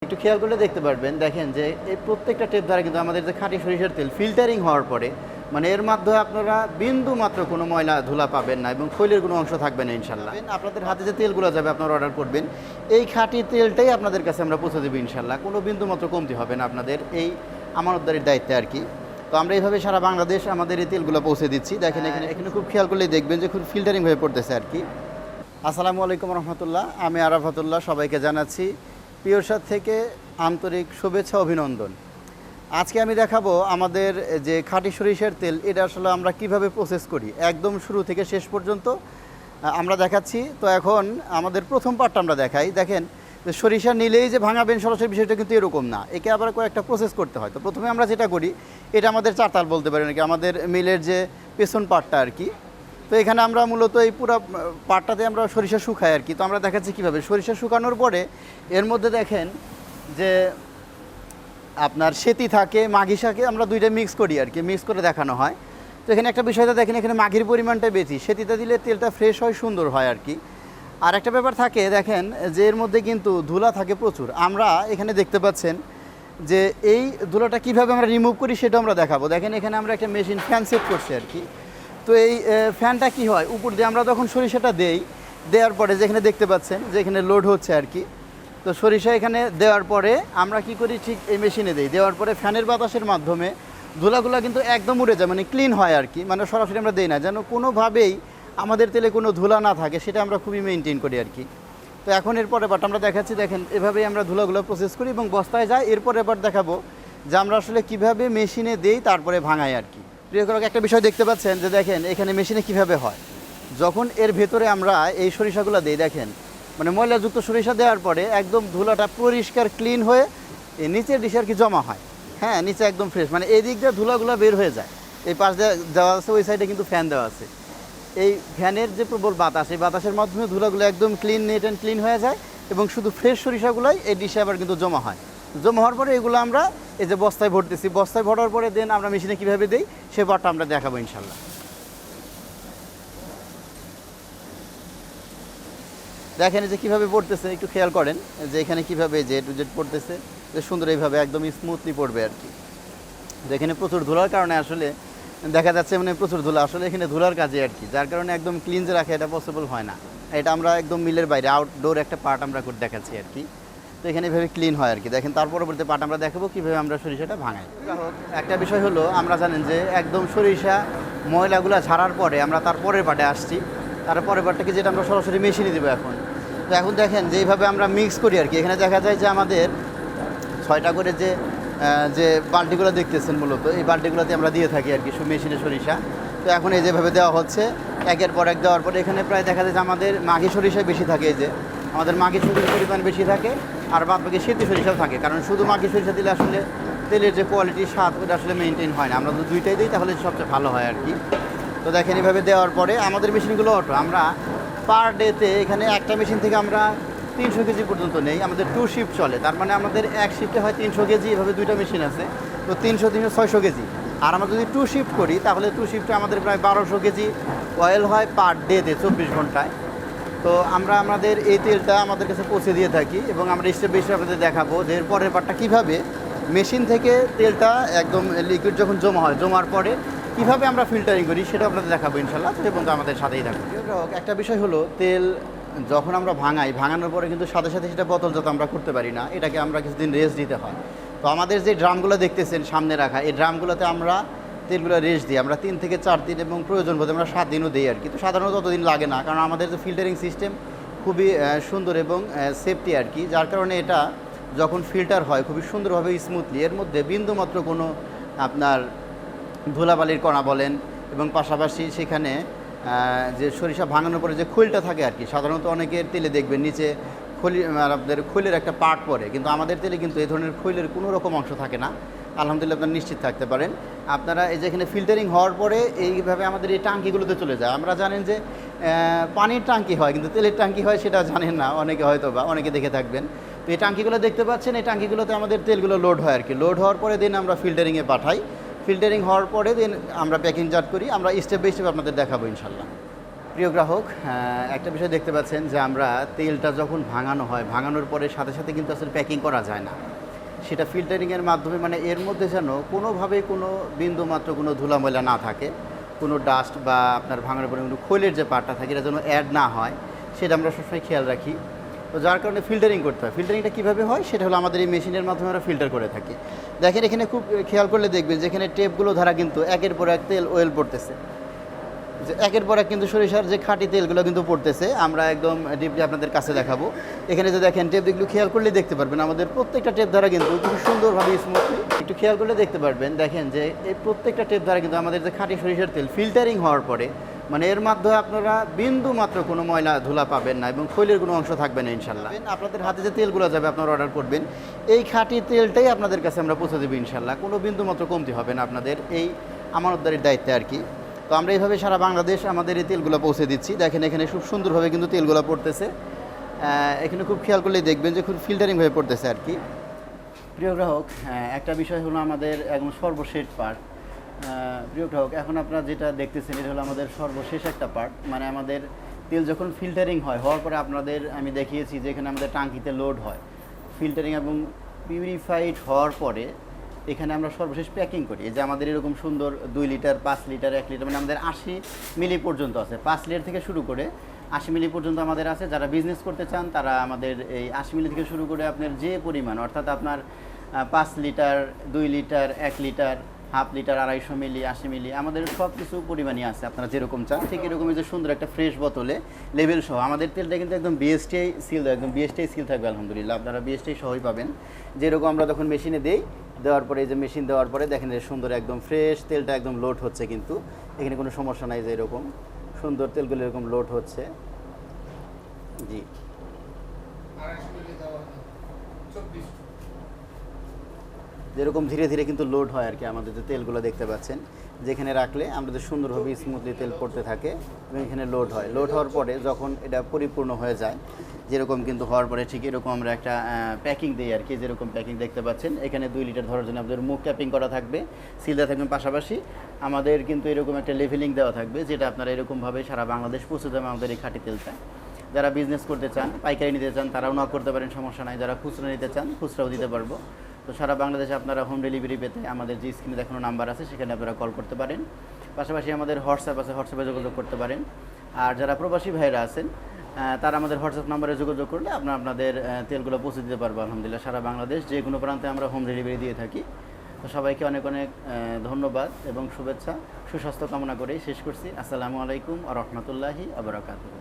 একটু খেয়াল করলে দেখতে পারবেন, দেখেন যে এই প্রত্যেকটা টেপ দ্বারা কিন্তু আমাদের যে খাঁটি সরিষার তেল ফিল্টারিং হওয়ার পরে মানে এর মাধ্যমে আপনারা বিন্দু মাত্র কোনো ময়লা ধুলা পাবেন না এবং খৈলের কোনো অংশ থাকবে না ইনশাল্লাহ। আপনাদের হাতে যে তেলগুলো যাবে আপনারা অর্ডার করবেন, এই খাঁটি তেলটাই আপনাদের কাছে আমরা পৌঁছে দেবো ইনশাল্লাহ। কোনো বিন্দু মাত্র কমতি হবে না আপনাদের এই আমানতদারির দায়িত্বে আর কি। তো আমরা এইভাবে সারা বাংলাদেশ আমাদের এই তেলগুলো পৌঁছে দিচ্ছি। দেখেন এখানে খুব খেয়াল করলেই দেখবেন যে খুব ফিল্টারিং হয়ে পড়তেছে আর কি। আসসালামু আলাইকুম রহমতুল্লাহ, আমি আরাফাতুল্লাহ, সবাইকে জানাচ্ছি পিওরসাদ থেকে আন্তরিক শুভেচ্ছা অভিনন্দন। আজকে আমি দেখাবো আমাদের যে খাঁটি সরিষার তেল এটা আসলে আমরা কিভাবে প্রসেস করি একদম শুরু থেকে শেষ পর্যন্ত আমরা দেখাচ্ছি। তো এখন আমাদের প্রথম পার্টটা আমরা দেখাই। দেখেন যে সরিষা নিলেই যে ভাঙাবেন সরাসরি বিষয়টা কিন্তু এরকম না, একে আবার কয়েকটা প্রসেস করতে হয়। তো প্রথমে আমরা যেটা করি এটা আমাদের চারতাল বলতে পারি নাকি, আমাদের মিলের যে পেছন পার্টটা আর কি। তো এখানে আমরা মূলত এই পুরো পাটটাতে আমরা সরিষা শুকাই আর কি। তো আমরা দেখাচ্ছি কীভাবে সরিষা শুকানোর পরে এর মধ্যে দেখেন যে আপনার সেতি থাকে, মাঘি থাকে, আমরা দুইটা মিক্স করি আর কি, মিক্স করে দেখানো হয়। তো এখানে একটা বিষয়টা দেখেন, এখানে মাঘির পরিমাণটা বেশি, সেতিটা দিলে তেলটা ফ্রেশ হয়, সুন্দর হয় আর কি। আর একটা ব্যাপার থাকে দেখেন যে এর মধ্যে কিন্তু ধুলা থাকে প্রচুর। আমরা এখানে দেখতে পাচ্ছেন যে এই ধুলাটা কীভাবে আমরা রিমুভ করি সেটা আমরা দেখাবো। দেখেন এখানে আমরা একটা মেশিন ফ্যান সেট করছি আর কি। তো এই ফ্যানটা কি হয়, উপর দিয়ে আমরা যখন সরিষাটা দেওয়ার পরে যেখানে দেখতে পাচ্ছেন যে এখানে লোড হচ্ছে আর কি। তো সরিষা এখানে দেওয়ার পরে আমরা কি করি, ঠিক এই মেশিনে দেওয়ার পরে ফ্যানের বাতাসের মাধ্যমে ধুলাগুলো কিন্তু একদম উড়ে যায়, মানে ক্লিন হয় আর কি। মানে সরাসরি আমরা দিই না, যেন কোনোভাবেই আমাদের তেলে কোনো ধুলা না থাকে, সেটা আমরা খুবই মেনটেন করি আর কি। তো এখন এরপরে বাট আমরা দেখাচ্ছি, দেখেন এভাবেই আমরা ধুলাগুলো প্রসেস করি এবং বস্তায় যায়। এরপরে এবার দেখাবো যে আমরা আসলে কীভাবে মেশিনে দেই তারপরে ভাঙাই আর কি। প্রিয় গ্রাহক, একটা বিষয় দেখতে পাচ্ছেন যে দেখেন এখানে মেশিনে কিভাবে হয়, যখন এর ভেতরে আমরা এই সরিষাগুলো দিই, দেখেন মানে ময়লাযুক্ত সরিষা দেওয়ার পরে একদম ধুলাটা পরিষ্কার ক্লিন হয়ে এই নিচের ডিশে আর কি জমা হয়। হ্যাঁ, নিচে একদম ফ্রেশ, মানে এই দিক দিয়ে ধুলাগুলো বের হয়ে যায়। এই পাশ দিয়ে দেওয়া আছে, ওই সাইডে কিন্তু ফ্যান দেওয়া আছে। এই ফ্যানের যে প্রবল বাতাস, এই বাতাসের মাধ্যমে ধুলাগুলো একদম ক্লিন, নেট অ্যান্ড ক্লিন হয়ে যায় এবং শুধু ফ্রেশ সরিষাগুলোই এই ডিশে আবার কিন্তু জমা হয়। জমা হওয়ার পরে এগুলো আমরা এই যে বস্তায় ভরতেছি, বস্তায় ভরার পরে দেন আমরা মেশিনে কীভাবে দিই সে পার্টটা আমরা দেখাবো ইনশাল্লাহ। দেখেন যে কীভাবে পড়তেছে, একটু খেয়াল করেন যে এখানে কীভাবে যে টু জেড পড়তেছে, যে সুন্দর এইভাবে একদম স্মুথলি পড়বে আর কি। এখানে প্রচুর ধুলার কারণে আসলে দেখা যাচ্ছে মানে প্রচুর ধুলা, আসলে এখানে ধুলার কাজে আর কি, যার কারণে একদম ক্লিন যে রাখা এটা পসিবল হয় না। এটা আমরা একদম মিলের বাইরে আউটডোর একটা পার্ট আমরা করে দেখাচ্ছি আর কি। তো এখানে এভাবে ক্লিন হয় আর কি। দেখেন তার পরবর্তী পার্ট আমরা দেখাবো কীভাবে আমরা সরিষাটা ভাঙাই। একটা বিষয় হলো, আমরা জানেন যে একদম সরিষা ময়লাগুলো ঝাড়ার পরে আমরা তার পরের পার্টে আসছি। তার পরের পার্টটাকে যেটা আমরা সরাসরি মেশিনে দেবো এখন। তো এখন দেখেন যে এইভাবে আমরা মিক্স করি আর কি। এখানে দেখা যায় যে আমাদের 6টা করে যে বালতিগুলো দেখতেছেন, মূলত এই বালতিগুলোতে আমরা দিয়ে থাকি আর কি মেশিনে সরিষা। তো এখন এই যেভাবে দেওয়া হচ্ছে একের পর এক দেওয়ার পরে এখানে প্রায় দেখা যায় যে আমাদের মাঘি সরিষা বেশি থাকে, এই যে আমাদের মাঘি সরিষার পরিমাণ বেশি থাকে, আর বাদ বাকি সেতি সরিষাও থাকে। কারণ শুধু মাঘি সরিষা দিলে আসলে তেলের যে কোয়ালিটি স্বাদ ওটা আসলে মেনটেন হয় না। আমরা যদি দুইটাই দিই তাহলে সবচেয়ে ভালো হয় আর কি। তো দেখেন এভাবে দেওয়ার পরে আমাদের মেশিনগুলো অটো, আমরা পার ডেতে এখানে একটা মেশিন থেকে আমরা 300 কেজি পর্যন্ত নেই। আমাদের 2 শিফট চলে, তার মানে আমাদের এক শিফটে হয় 300 কেজি, এভাবে দুইটা মেশিন আছে। তো 300 600 কেজি। আর আমরা যদি 2 শিফট করি তাহলে 2 শিফটে আমাদের প্রায় 1200 কেজি অয়েল হয় পার ডেতে 24 ঘন্টায়। তো আমরা আমাদের এই তেলটা আমাদের কাছে পৌঁছে দিয়ে থাকি এবং আমরা স্টেপ বাই স্টেপ আপনাদের দেখাবো যে এর পরের পার্টটা কীভাবে মেশিন থেকে তেলটা একদম লিকুইড যখন জমা হয়, জমার পরে কীভাবে আমরা ফিল্টারিং করি সেটা আপনাদের দেখাবো ইনশাল্লাহ। তো এবং আমাদের সাথেই থাকবে। একটা বিষয় হলো, তেল যখন আমরা ভাঙানোর পরে কিন্তু সাথে সাথে সেটা বোতলজাত আমরা করতে পারি না, এটাকে আমরা কিছুদিন রেস্ট দিতে হয়। তো আমাদের যে ড্রামগুলো দেখতেছেন সামনে রাখা, এই ড্রামগুলোতে আমরা তেলগুলো রেস্ট দিই আমরা 3 থেকে 4 দিন এবং প্রয়োজন বোধে আমরা 7 দিনও দিই আর কি। তো সাধারণত অতদিন লাগে না, কারণ আমাদের যে ফিল্টারিং সিস্টেম খুবই সুন্দর এবং সেফটি আর কি, যার কারণে এটা যখন ফিল্টার হয় খুবই সুন্দরভাবে স্মুথলি, এর মধ্যে বিন্দুমাত্র কোনো আপনার ধুলাবালির কণা বলেন এবং পাশাপাশি সেখানে যে সরিষা ভাঙানোর পরে যে খৈলটা থাকে আর কি, সাধারণত অনেকের তেলে দেখবেন নিচে আপনাদের খৈলের একটা পার্ট পরে, কিন্তু আমাদের তেলে কিন্তু এই ধরনের খৈলের কোনো রকম অংশ থাকে না। আলহামদুলিল্লাহ, আপনারা নিশ্চিত থাকতে পারেন। আপনারা এই যেখানে ফিল্টারিং হওয়ার পরে এইভাবে আমাদের এই টাঙ্কিগুলোতে চলে যায়। আমরা জানেন যে পানির টাঙ্কি হয়, কিন্তু তেলের টাঙ্কি হয় সেটা জানেন না অনেকে, হয়তো বা অনেকে দেখে থাকবেন। তো এই টাঙ্কিগুলো দেখতে পাচ্ছেন, এই টাঙ্কিগুলোতে আমাদের তেলগুলো লোড হয় আর কি। লোড হওয়ার পরে দিন আমরা ফিল্টারিংয়ে পাঠাই। ফিল্টারিং হওয়ার পরে দিন আমরা প্যাকিংজাত করি। আমরা স্টেপ বাই স্টেপ আপনাদের দেখাবো ইনশাল্লাহ। প্রিয় গ্রাহক, একটা বিষয় দেখতে পাচ্ছেন যে আমরা তেলটা যখন ভাঙানো হয়, ভাঙানোর পরে সাথে সাথে কিন্তু আসলে প্যাকিং করা যায় না। সেটা ফিল্টারিংয়ের মাধ্যমে মানে এর মধ্যে যেন কোনোভাবে কোনো বিন্দুমাত্র কোনো ধুলাময়লা না থাকে, কোনো ডাস্ট বা আপনার ভাঙানোর পরে কোনো খৈলের যে পার্টটা থাকে এটা যেন অ্যাড না হয়, সেটা আমরা সবসময় খেয়াল রাখি। তো যার কারণে ফিল্টারিং করতে হয়। ফিল্টারিংটা কীভাবে হয় সেটা হলো আমাদের এই মেশিনের মাধ্যমে আমরা ফিল্টার করে থাকি। দেখেন এখানে খুব খেয়াল করলে দেখবেন যেখানে টেপগুলো ধরা কিন্তু একের পর এক তেল ওয়েল পড়তেছে, যে একের পর এক কিন্তু সরিষার যে খাঁটি তেলগুলো কিন্তু পড়তেছে। আমরা একদম ডিপলি আপনাদের কাছে দেখাবো। এখানে যে দেখেন টেপ এগুলো খেয়াল করলে দেখতে পারবেন আমাদের প্রত্যেকটা টেপ দ্বারা কিন্তু খুব সুন্দরভাবে স্মুথলি একটু খেয়াল করলে দেখতে পারবেন। দেখেন যে এই প্রত্যেকটা টেপ দ্বারা কিন্তু আমাদের যে খাঁটি সরিষার তেল ফিল্টারিং হওয়ার পরে মানে এর মাধ্যমে আপনারা বিন্দু মাত্র কোনো ময়লা ধুলা পাবেন না এবং খৈলের কোনো অংশ থাকবে না ইনশাল্লাহ। আপনাদের হাতে যে তেলগুলো যাবে আপনারা অর্ডার করবেন, এই খাঁটি তেলটাই আপনাদের কাছে আমরা পৌঁছে দেবো ইনশাল্লাহ। কোনো বিন্দু মাত্র কমতি হবে না আপনাদের এই আমানতদারির দায়িত্বে আর কি। তো আমরা এইভাবে সারা বাংলাদেশ আমাদের এই তেলগুলো পৌঁছে দিচ্ছি। দেখেন এখানে খুব সুন্দরভাবে কিন্তু তেলগুলো পড়তেছে। এখানে খুব খেয়াল করলেই দেখবেন যে খুব ফিল্টারিং হয়ে পড়তেছে আর কি। প্রিয় গ্রাহক, একটা বিষয় হলো আমাদের একদম সর্বশেষ পার্ট। প্রিয় গ্রাহক, এখন আপনারা যেটা দেখতেছেন এটা হলো আমাদের সর্বশেষ একটা পার্ট। মানে আমাদের তেল যখন ফিল্টারিং হওয়ার পরে আপনাদের আমি দেখিয়েছি যে এখানে আমাদের টাঙ্কিতে লোড হয়, ফিল্টারিং এবং পিউরিফাইড হওয়ার পরে এখানে আমরা সর্বশেষ প্যাকিং করি। এই যে আমাদের এরকম সুন্দর 2 লিটার 5 লিটার 1 লিটার মানে আমাদের 80 মিলি পর্যন্ত আছে। 5 লিটার থেকে শুরু করে 80 মিলি পর্যন্ত আমাদের আছে। যারা বিজনেস করতে চান তারা আমাদের এই 80 মিলি থেকে শুরু করে আপনার যে পরিমাণ, অর্থাৎ আপনার 5 litre 2 litre 1 litre half litre 250 মিলি 80 মিলি আমাদের সব কিছু পরিমাণই আছে। আপনারা যেরকম চান ঠিক এরকমই যে সুন্দর একটা ফ্রেশ বোতলে লেবেল সহ আমাদের তেলটা কিন্তু একদম বিএসটিআই সিল, একদম বিএসটিআই সিল থাকবে আলহামদুলিল্লাহ। আপনারা বিএসটিআই সহই পাবেন। যেরকম আমরা যখন মেশিনে দেওয়ার পরে এই যে মেশিন দেওয়ার পরে দেখেন যে সুন্দর একদম ফ্রেশ তেলটা একদম লোড হচ্ছে, কিন্তু এখানে কোনো সমস্যা নাই। যে এরকম সুন্দর তেলগুলো এরকম লোড হচ্ছে। জি, যেরকম ধীরে ধীরে কিন্তু লোড হয় আর কি। আমাদের যে তেলগুলো দেখতে পাচ্ছেন যেখানে রাখলে আমাদের সুন্দরভাবে স্মুথলি তেল পড়তে থাকে এবং এখানে লোড হয়। লোড হওয়ার পরে যখন এটা পরিপূর্ণ হয়ে যায়, যেরকম কিন্তু হওয়ার পরে ঠিক এরকম আমরা একটা প্যাকিং দিই আর কি। যেরকম প্যাকিং দেখতে পাচ্ছেন এখানে 2 লিটার ধরার জন্য আমাদের মুখ ক্যাপিং করা থাকবে, সিল দেওয়া থাকবে। পাশাপাশি আমাদের কিন্তু এরকম একটা লেভেলিং দেওয়া থাকবে, যেটা আপনারা এরকমভাবে সারা বাংলাদেশ পৌঁছে দেবে আমাদের এই খাঁটি তেলটা। যারা বিজনেস করতে চান, পাইকারি নিতে চান তারাও নক করতে পারেন, সমস্যা নাই। যারা খুচরা নিতে চান খুচরাও দিতে পারবো। তো সারা বাংলাদেশে আপনারা হোম ডেলিভারি পেতে আমাদের যে স্ক্রিনে দেখানো নাম্বার আছে সেখানে আপনারা কল করতে পারেন। পাশাপাশি আমাদের হোয়াটসঅ্যাপ আছে, হোয়াটসঅ্যাপে যোগাযোগ করতে পারেন। আর যারা প্রবাসী ভাইরা আছেন তারা আমাদের হোয়াটসঅ্যাপ নাম্বারে যোগাযোগ করলে আপনাদের তেলগুলো পৌঁছে দিতে পারবো আলহামদুলিল্লাহ। সারা বাংলাদেশ যে কোনো প্রান্তে আমরা হোম ডেলিভারি দিয়ে থাকি। তো সবাইকে অনেক অনেক ধন্যবাদ এবং শুভেচ্ছা, সুস্বাস্থ্য কামনা করেই শেষ করছি। আসসালামু আলাইকুম ওয়া রাহমাতুল্লাহি ওয়া বারাকাতুহু।